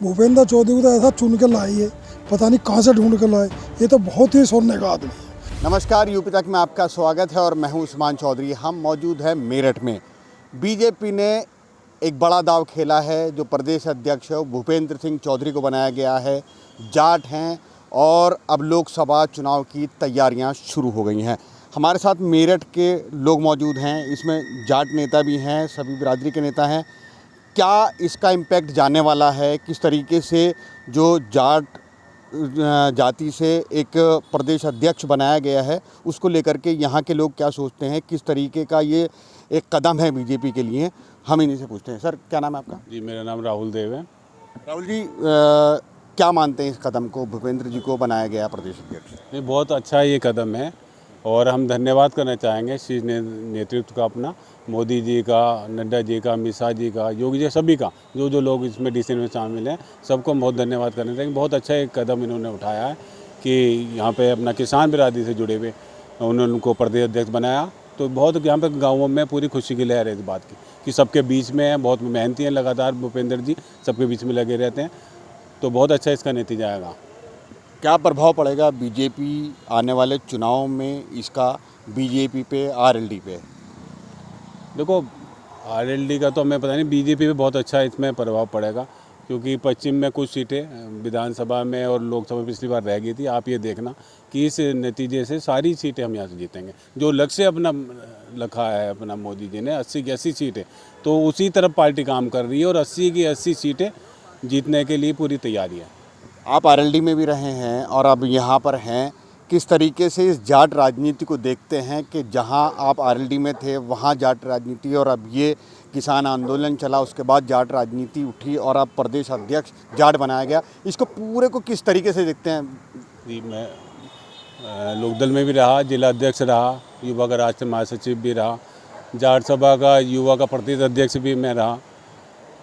भूपेंद्र चौधरी को तो ऐसा चुन के लाई है, पता नहीं कहाँ से ढूंढ के लाए। ये तो बहुत ही सोने का आदमी है। नमस्कार, यूपी तक में आपका स्वागत है और मैं हूं उस्मान चौधरी। हम मौजूद हैं मेरठ में। बीजेपी ने एक बड़ा दाव खेला है। जो प्रदेश अध्यक्ष है भूपेंद्र सिंह चौधरी को बनाया गया है। जाट हैं और अब लोकसभा चुनाव की तैयारियां शुरू हो गई हैं। हमारे साथ मेरठ के लोग मौजूद हैं, इसमें जाट नेता भी हैं, सभी बिरादरी के नेता हैं। क्या इसका इम्पैक्ट जाने वाला है, किस तरीके से जो जाट जाति से एक प्रदेश अध्यक्ष बनाया गया है उसको लेकर के यहाँ के लोग क्या सोचते हैं, किस तरीके का ये एक कदम है बीजेपी के लिए, हम इन्हीं से पूछते हैं। सर, क्या नाम है आपका? जी, मेरा नाम राहुल देव है। राहुल जी, क्या मानते हैं इस कदम को, भूपेंद्र जी को बनाया गया प्रदेश अध्यक्ष? ये बहुत अच्छा ये कदम है और हम धन्यवाद करना चाहेंगे शीर्ष नेतृत्व का, अपना मोदी जी का, नड्डा जी का, अमित शाह जी का, योगी जी, सभी का, जो जो लोग इसमें डिसीजन में शामिल हैं, सबको हम बहुत धन्यवाद करना चाहेंगे। बहुत अच्छा एक कदम इन्होंने उठाया है कि यहाँ पे अपना किसान बिरादरी से जुड़े हुए उन्होंने उनको प्रदेश अध्यक्ष बनाया। तो बहुत यहाँ पे गाँवों में पूरी खुशी की लहर है इस बात की कि सबके बीच में है, बहुत मेहनती हैं, लगातार भूपेंद्र जी सबके बीच में लगे रहते हैं। तो बहुत अच्छा इसका नतीजा आएगा। क्या प्रभाव पड़ेगा बीजेपी आने वाले चुनाव में इसका, बीजेपी पे, आरएलडी पे? देखो, आरएलडी का तो हमें पता नहीं, बीजेपी पे बहुत अच्छा इसमें प्रभाव पड़ेगा क्योंकि पश्चिम में कुछ सीटें विधानसभा में और लोकसभा में पिछली बार रह गई थी। आप ये देखना कि इस नतीजे से सारी सीटें हम यहाँ से जीतेंगे। जो लक्ष्य अपना रखा है अपना मोदी जी ने 80 की 80 सीटें, तो उसी तरफ पार्टी काम कर रही है और 80 की 80 सीटें जीतने के लिए पूरी तैयारी है। आप आरएलडी में भी रहे हैं और अब यहाँ पर हैं, किस तरीके से इस जाट राजनीति को देखते हैं कि जहाँ आप आरएलडी में थे वहाँ जाट राजनीति और अब ये किसान आंदोलन चला, उसके बाद जाट राजनीति उठी और अब प्रदेश अध्यक्ष जाट बनाया गया, इसको पूरे को किस तरीके से देखते हैं? जी, मैं लोकदल में भी रहा, जिला अध्यक्ष रहा, युवा का राष्ट्रीय महासचिव भी रहा, जाट सभा का युवा का प्रदेश अध्यक्ष भी मैं रहा।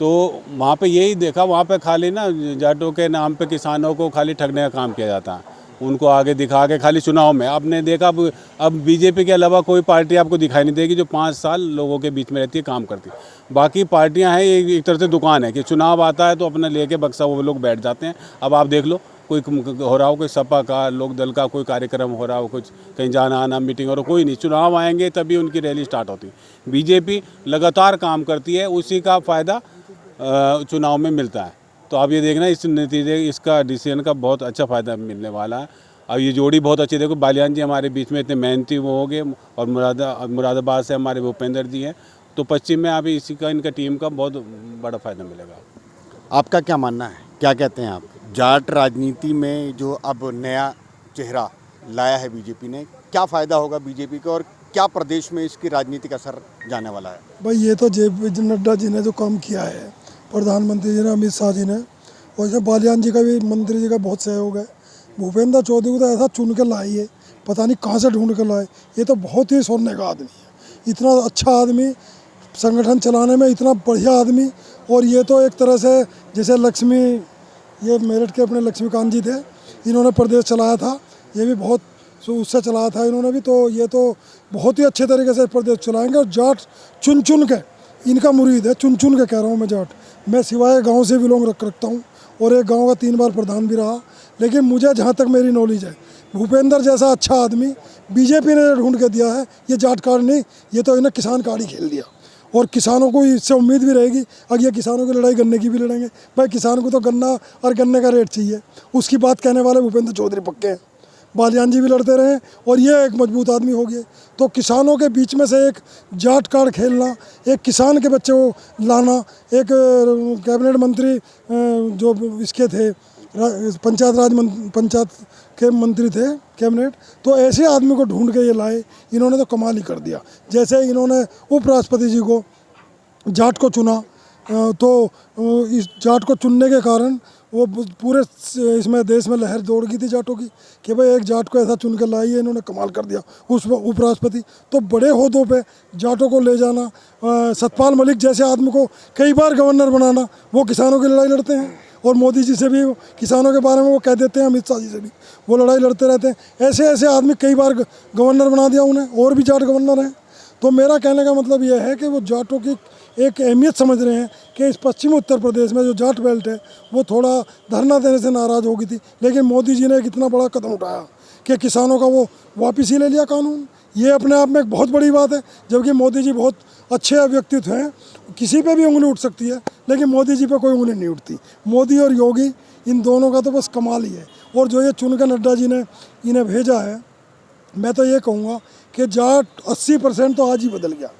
तो वहाँ पे यही देखा, वहाँ पे खाली ना जाटों के नाम पे किसानों को खाली ठगने का काम किया जाता है, उनको आगे दिखा के खाली चुनाव में। आपने देखा अब बीजेपी के अलावा कोई पार्टी आपको दिखाई नहीं देगी जो 5 साल लोगों के बीच में रहती है, काम करती है। बाकी पार्टियां हैं एक तरह से दुकान है कि चुनाव आता है तो अपने लेके बक्सा वो लोग बैठ जाते हैं। अब आप देख लो, कोई हो रहा हो, कोई सपा का, लोक दल का कोई कार्यक्रम हो रहा हो, कुछ कहीं जाना आना मीटिंग और कोई नहीं, चुनाव आएंगे तभी उनकी रैली स्टार्ट होती है। बीजेपी लगातार काम करती है, उसी का फ़ायदा चुनाव में मिलता है। तो आप ये देखना, इस नतीजे इसका डिसीजन का बहुत अच्छा फ़ायदा मिलने वाला है। अब ये जोड़ी बहुत अच्छी, देखो बालियान जी हमारे बीच में इतने मेहनती वो हो गए और मुरादाबाद से हमारे भूपेंद्र जी हैं। तो पश्चिम में अभी इसी का, इनका टीम का बहुत बड़ा फ़ायदा मिलेगा। आपका क्या मानना है, क्या कहते हैं आप? जाट राजनीति में जो अब नया चेहरा लाया है बीजेपी ने, क्या फ़ायदा होगा बीजेपी को और क्या प्रदेश में इसकी राजनीतिक असर जाने वाला है? भाई ये तो JP नड्डा जी ने जो काम किया है, प्रधानमंत्री जी ने, अमित शाह जी ने, और इसमें बालियान जी का भी, मंत्री जी का बहुत सहयोग है। भूपेंद्र चौधरी को तो ऐसा चुन के लाई है, पता नहीं कहाँ से ढूंढ के लाए। ये तो बहुत ही सोने का आदमी है। इतना अच्छा आदमी, संगठन चलाने में इतना बढ़िया आदमी। और ये तो एक तरह से जैसे ये मेरठ के अपने लक्ष्मीकांत जी थे, इन्होंने प्रदेश चलाया था, ये भी बहुत उससे चलाया था इन्होंने भी। तो ये तो बहुत ही अच्छे तरीके से प्रदेश चलाएंगे। और जाट चुन चुन के, इनका मुरीद है, चुन चुन के कह रहा हूँ मैं जाट। मैं सिवाय गांव से बिलोंग रखता हूँ और एक गांव का 3 बार प्रधान भी रहा। लेकिन मुझे जहाँ तक मेरी नॉलेज है, भूपेंद्र जैसा अच्छा आदमी बीजेपी ने ढूंढ के दिया है। ये जाट कार्ड नहीं, ये तो इन्हें किसान कार्ड ही खेल दिया। और किसानों को इससे उम्मीद भी रहेगी, अगर ये किसानों की लड़ाई गन्ने की भी लड़ेंगे। भाई किसान को तो गन्ना और गन्ने का रेट चाहिए, उसकी बात कहने वाले भूपेंद्र चौधरी पक्के हैं। बालियान जी भी लड़ते रहे और ये एक मजबूत आदमी हो गए। तो किसानों के बीच में से एक जाट कार्ड खेलना, एक किसान के बच्चे को लाना, एक कैबिनेट मंत्री जो इसके थे, पंचायत के मंत्री थे कैबिनेट, तो ऐसे आदमी को ढूंढ के ये लाए। इन्होंने तो कमाल ही कर दिया। जैसे इन्होंने उपराष्ट्रपति जी को, जाट को चुना, तो इस जाट को चुनने के कारण वो पूरे इसमें देश में लहर दौड़ गई थी जाटों की कि भाई एक जाट को ऐसा चुन के लाई है, इन्होंने कमाल कर दिया। उस उपराष्ट्रपति तो बड़े ओहदों पे जाटों को ले जाना, सतपाल मलिक जैसे आदमी को कई बार गवर्नर बनाना, वो किसानों की लड़ाई लड़ते हैं। और मोदी जी से भी किसानों के बारे में वो कह देते हैं, अमित शाह जी से भी वो लड़ाई लड़ते रहते हैं। ऐसे ऐसे आदमी कई बार गवर्नर बना दिया उन्हें, और भी जाट गवर्नर हैं। तो मेरा कहने का मतलब यह है कि वो जाटों की एक अहमियत समझ रहे हैं कि इस पश्चिमी उत्तर प्रदेश में जो जाट बेल्ट है वो थोड़ा धरना देने से नाराज़ हो गई थी, लेकिन मोदी जी ने एक इतना बड़ा कदम उठाया कि किसानों का वो वापस ही ले लिया कानून। ये अपने आप में एक बहुत बड़ी बात है, जबकि मोदी जी बहुत अच्छे व्यक्तित्व हैं, किसी पे भी उंगली उठ सकती है लेकिन मोदी जी पे कोई उंगली नहीं उठती। मोदी और योगी इन दोनों का तो बस कमाल ही है। और जो ये चुन के नड्डा जी ने इन्हें भेजा है, मैं तो ये कहूँगा कि जाट 80% तो आज ही बदल गया,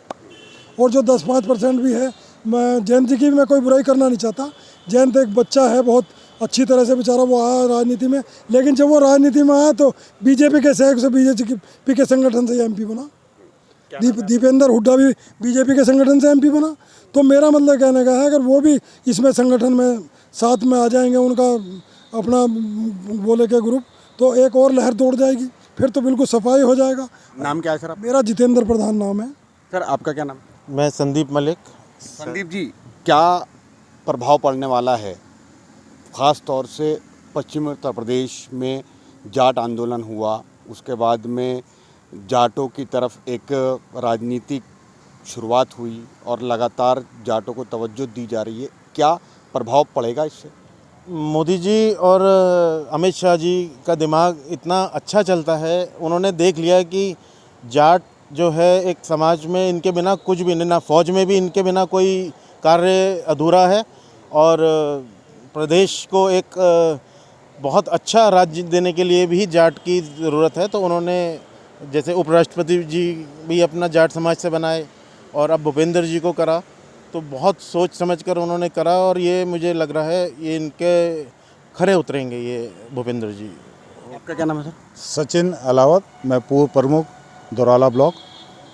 और जो 10-5% भी है, मैं जयंत जी की भी मैं कोई बुराई करना नहीं चाहता। जयंत एक बच्चा है, बहुत अच्छी तरह से बेचारा वो आया राजनीति में, लेकिन जब वो राजनीति में आया तो बीजेपी के सहयोग से बीजेपी के संगठन से एमपी बना। दीपेंद्र हुड्डा भी बीजेपी के संगठन से एमपी बना। तो मेरा मतलब कहने का है, अगर वो भी इसमें संगठन में साथ में आ जाएंगे, उनका अपना बोले के ग्रुप, तो एक और लहर दौड़ जाएगी, फिर तो बिल्कुल सफाई हो जाएगा। नाम क्या है सर आपका? मेरा जितेंद्र प्रधान नाम है। सर आपका क्या नाम? मैं संदीप मलिक। संदीप जी, क्या प्रभाव पड़ने वाला है, ख़ास तौर से पश्चिमी उत्तर प्रदेश में जाट आंदोलन हुआ, उसके बाद में जाटों की तरफ एक राजनीतिक शुरुआत हुई और लगातार जाटों को तवज्जो दी जा रही है, क्या प्रभाव पड़ेगा इससे? मोदी जी और अमित शाह जी का दिमाग इतना अच्छा चलता है, उन्होंने देख लिया कि जाट जो है एक समाज में इनके बिना कुछ भी नहीं, ना फौज में भी इनके बिना कोई कार्य अधूरा है, और प्रदेश को एक बहुत अच्छा राज्य देने के लिए भी जाट की ज़रूरत है। तो उन्होंने, जैसे उपराष्ट्रपति जी भी अपना जाट समाज से बनाए और अब भूपेंद्र जी को करा, तो बहुत सोच समझकर उन्होंने करा, और ये मुझे लग रहा है ये इनके खरे उतरेंगे ये भूपेंद्र जी। आपका क्या नाम है सर? सचिन अलावत, मैं पूर्व प्रमुख दोराला ब्लॉक।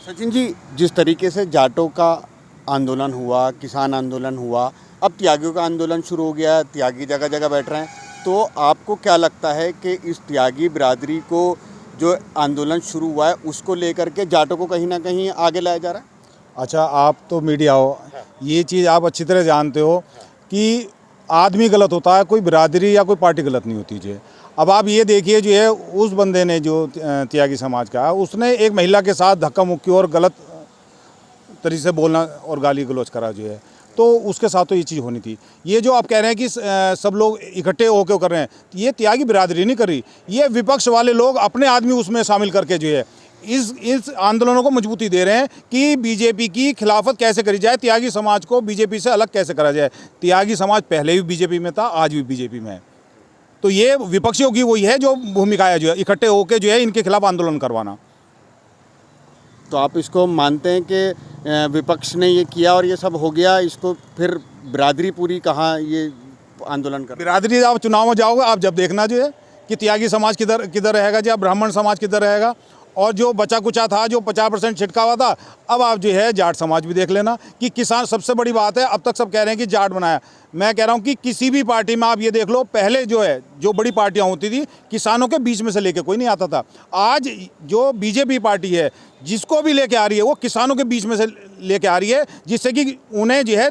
सचिन जी, जिस तरीके से जाटों का आंदोलन हुआ, किसान आंदोलन हुआ, अब त्यागियों का आंदोलन शुरू हो गया है, त्यागी जगह जगह बैठ रहे हैं, तो आपको क्या लगता है कि इस त्यागी बिरादरी को जो आंदोलन शुरू हुआ है उसको लेकर के जाटों को कहीं ना कहीं आगे लाया जा रहा है? अच्छा, आप तो मीडिया हो, ये चीज़ आप अच्छी तरह जानते हो कि आदमी गलत होता है, कोई बिरादरी या कोई पार्टी गलत नहीं होती है। अब आप ये देखिए, जो है उस बंदे ने, जो त्यागी समाज का, उसने एक महिला के साथ धक्का मुक्की और गलत तरीके से बोलना और गाली गलौज करा जो है, तो उसके साथ तो ये चीज़ होनी थी। ये जो आप कह रहे हैं कि सब लोग इकट्ठे होकर कर रहे हैं, ये त्यागी बिरादरी नहीं कर रही, ये विपक्ष वाले लोग अपने आदमी उसमें शामिल करके जो है इस आंदोलनों को मजबूती दे रहे हैं कि बीजेपी की खिलाफत कैसे करी जाए, त्यागी समाज को बीजेपी से अलग कैसे करा जाए। त्यागी समाज पहले भी बीजेपी में था, आज भी बीजेपी में है। तो ये विपक्षियों की वही है जो भूमिका है, जो है इकट्ठे होकर जो है इनके खिलाफ आंदोलन करवाना। तो आप इसको मानते हैं कि विपक्ष ने ये किया और ये सब हो गया, इसको फिर बिरादरी पूरी कहाँ ये आंदोलन कर? बिरादरी आप चुनाव में जाओगे, आप जब देखना जो है कि त्यागी समाज किधर रहेगा, या ब्राह्मण समाज किधर रहेगा, और जो बचा कुचा था, जो 50% छिटका हुआ था, अब आप जो है जाट समाज भी देख लेना कि किसान सबसे बड़ी बात है। अब तक सब कह रहे हैं कि जाट बनाया, मैं कह रहा हूं कि किसी भी पार्टी में आप ये देख लो, पहले जो है जो बड़ी पार्टियां होती थी, किसानों के बीच में से लेके कोई नहीं आता था। आज जो बीजेपी पार्टी है, जिसको भी लेके आ रही है, वो किसानों के बीच में से लेके आ रही है, जिससे कि उन्हें जो है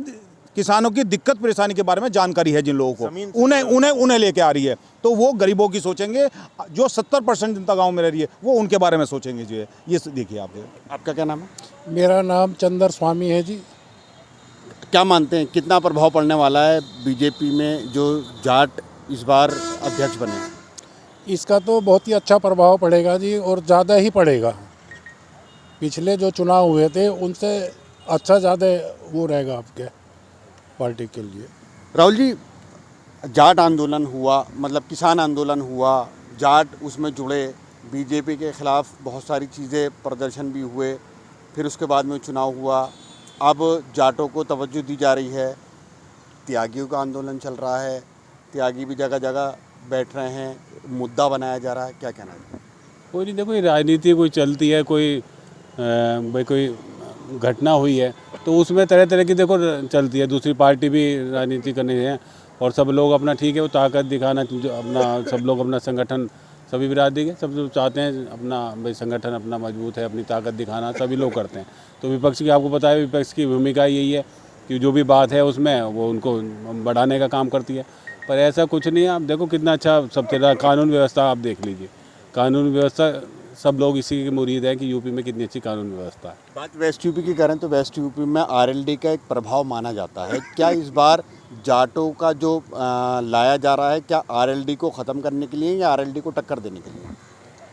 किसानों की दिक्कत परेशानी के बारे में जानकारी है, जिन लोगों को उन्हें लेके आ रही है। तो वो गरीबों की सोचेंगे, जो 70% जनता गांव में रह रही है वो उनके बारे में सोचेंगे जो है। ये देखिए आप। आपका क्या नाम है? मेरा नाम चंदर स्वामी है जी। क्या मानते हैं कितना प्रभाव पड़ने वाला है बीजेपी में जो जाट इस बार अध्यक्ष बने? इसका तो बहुत ही अच्छा प्रभाव पड़ेगा जी, और ज़्यादा ही पड़ेगा। पिछले जो चुनाव हुए थे उनसे अच्छा ज़्यादा वो रहेगा आपके पार्टी के लिए। राहुल जी, जाट आंदोलन हुआ, मतलब किसान आंदोलन हुआ, जाट उसमें जुड़े, बीजेपी के ख़िलाफ़ बहुत सारी चीज़ें, प्रदर्शन भी हुए, फिर उसके बाद में चुनाव हुआ, अब जाटों को तवज्जो दी जा रही है, त्यागियों का आंदोलन चल रहा है, त्यागी भी जगह जगह बैठ रहे हैं, मुद्दा बनाया जा रहा है, क्या कहना है? कोई नहीं, देखो ये राजनीति कोई चलती है, भाई कोई घटना हुई है तो उसमें तरह तरह की देखो चलती है, दूसरी पार्टी भी राजनीति करनी है, और सब लोग अपना ठीक है वो ताकत दिखाना, अपना सब लोग अपना संगठन, सभी बिरादरी के सब लोग चाहते हैं अपना भाई संगठन अपना मजबूत है, अपनी ताकत दिखाना सभी लोग करते हैं। तो विपक्ष की आपको पता है, विपक्ष की भूमिका यही है कि जो भी बात है उसमें वो उनको बढ़ाने का काम करती है, पर ऐसा कुछ नहीं है। आप देखो कितना अच्छा सब चल रहा है, कानून व्यवस्था आप देख लीजिए, कानून व्यवस्था सब लोग इसी के मुरीद हैं कि यूपी में कितनी अच्छी कानून व्यवस्था है। बात वेस्ट यूपी की करें तो वेस्ट यूपी में आरएलडी का एक प्रभाव माना जाता है। क्या इस बार जाटों का जो लाया जा रहा है, क्या आरएलडी को ख़त्म करने के लिए या आरएलडी को टक्कर देने के लिए?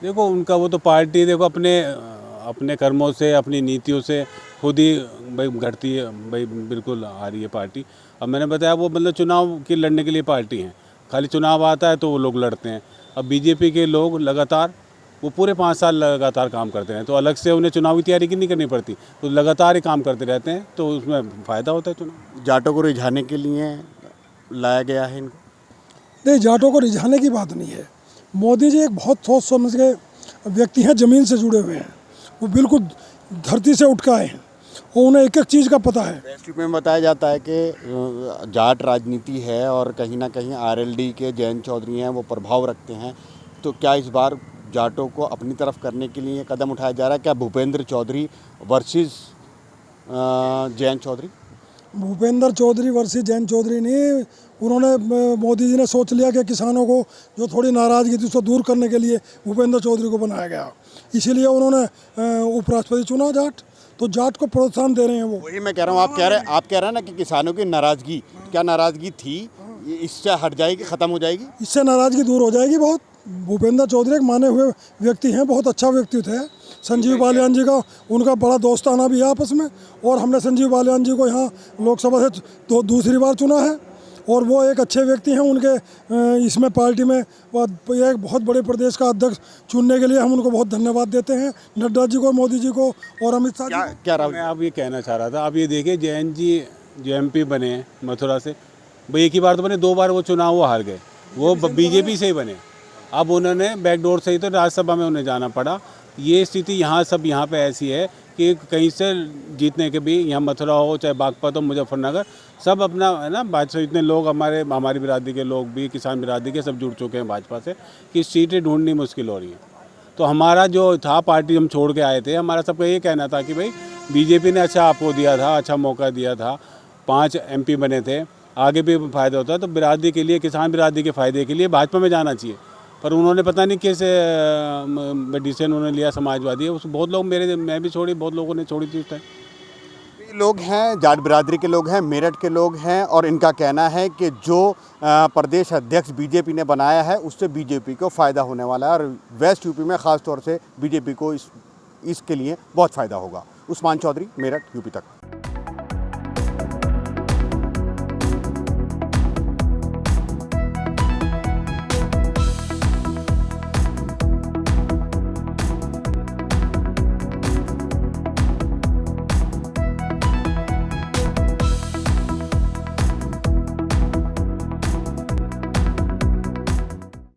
देखो उनका वो तो पार्टी देखो अपने कर्मों से, अपनी नीतियों से खुद ही भाई घटती है, भाई बिल्कुल आ रही है पार्टी। अब मैंने बताया वो मतलब चुनाव के लड़ने के लिए पार्टी हैं, खाली चुनाव आता है तो वो लोग लड़ते हैं। अब बीजेपी के लोग लगातार वो पूरे 5 साल लगातार काम करते हैं, तो अलग से उन्हें चुनाव की तैयारी की नहीं करनी पड़ती, तो लगातार ही काम करते रहते हैं, तो उसमें फ़ायदा होता है चुनाव। जाटों को रिझाने के लिए लाया गया है इनको? नहीं, जाटों को रिझाने की बात नहीं है। मोदी जी एक बहुत सोच समझ के व्यक्ति हैं, ज़मीन से जुड़े हुए हैं, वो बिल्कुल धरती से उठ के आए हैं और उन्हें एक एक चीज़ का पता है। वेस्ट यूपी में बताया जाता है कि जाट राजनीति है और कहीं ना कहीं आरएलडी के जयंत चौधरी हैं वो प्रभाव रखते हैं, तो क्या इस बार जाटों को अपनी तरफ करने के लिए कदम उठाया जा रहा है? क्या भूपेंद्र चौधरी वर्सेस जयंत चौधरी? भूपेंद्र चौधरी वर्सेस जयंत चौधरी नहीं, उन्होंने मोदी जी ने सोच लिया कि किसानों को जो थोड़ी नाराज़गी थी उसको दूर करने के लिए भूपेंद्र चौधरी को बनाया गया, इसीलिए उन्होंने उपराष्ट्रपति चुना जाट, तो जाट को प्रोत्साहन दे रहे हैं वो। वही मैं कह रहा हूँ, आप कह रहे हैं ना कि किसानों की नाराज़गी, क्या नाराज़गी थी ये इससे हट जाएगी, ख़त्म हो जाएगी? इससे नाराज़गी दूर हो जाएगी बहुत। भूपेंद्र चौधरी एक माने हुए व्यक्ति हैं, बहुत अच्छा व्यक्तित्व है। संजीव बालियान जी का उनका बड़ा दोस्ताना भी है आपस में, और हमने संजीव बालियान जी को यहाँ लोकसभा से दूसरी बार चुना है, और वो एक अच्छे व्यक्ति हैं। उनके इसमें पार्टी में एक बहुत बड़े प्रदेश का अध्यक्ष चुनने के लिए हम उनको बहुत धन्यवाद देते हैं, नड्डा जी को, मोदी जी को और अमित शाह जी को। क्या राहुल? मैं अब ये कहना चाह रहा था, अब ये देखिए जयंत जी जो MP बने हैं मथुरा से, भाई एक ही बार तो बने, 2 बार वो चुनाव वो हार गए, वो बीजेपी से ही बने। अब उन्होंने बैकडोर से ही तो राज्यसभा में उन्हें जाना पड़ा। ये स्थिति यहाँ पे ऐसी है कि कहीं से जीतने के भी, यहाँ मथुरा हो चाहे बागपत हो, मुजफ्फरनगर, सब अपना है ना भाजपा, इतने लोग हमारी बिरादरी के लोग भी, किसान बिरादरी के सब जुड़ चुके हैं भाजपा से, कि सीटें ढूंढनी मुश्किल हो रही है। तो हमारा जो था पार्टी हम छोड़ के आए थे, हमारा सबका ये कहना था कि भाई बीजेपी ने अच्छा आपको दिया था, अच्छा मौका दिया था, 5 MP बने थे, आगे भी फ़ायदा होता है, तो बिरादरी के लिए, किसान बिरादरी के फ़ायदे के लिए भाजपा में जाना चाहिए। पर उन्होंने पता नहीं कैसे डिसीजन उन्होंने लिया, समाजवादी है उस, बहुत लोग मैं भी छोड़ी, बहुत लोगों ने छोड़ी थी उस टाइम। लोग हैं, जाट बिरादरी के लोग हैं, मेरठ के लोग हैं, और इनका कहना है कि जो प्रदेश अध्यक्ष बीजेपी ने बनाया है उससे बीजेपी को फ़ायदा होने वाला है, और वेस्ट यूपी में ख़ास तौर से बीजेपी को इसके लिए बहुत फ़ायदा होगा। उस्मान चौधरी, मेरठ, यूपी तक।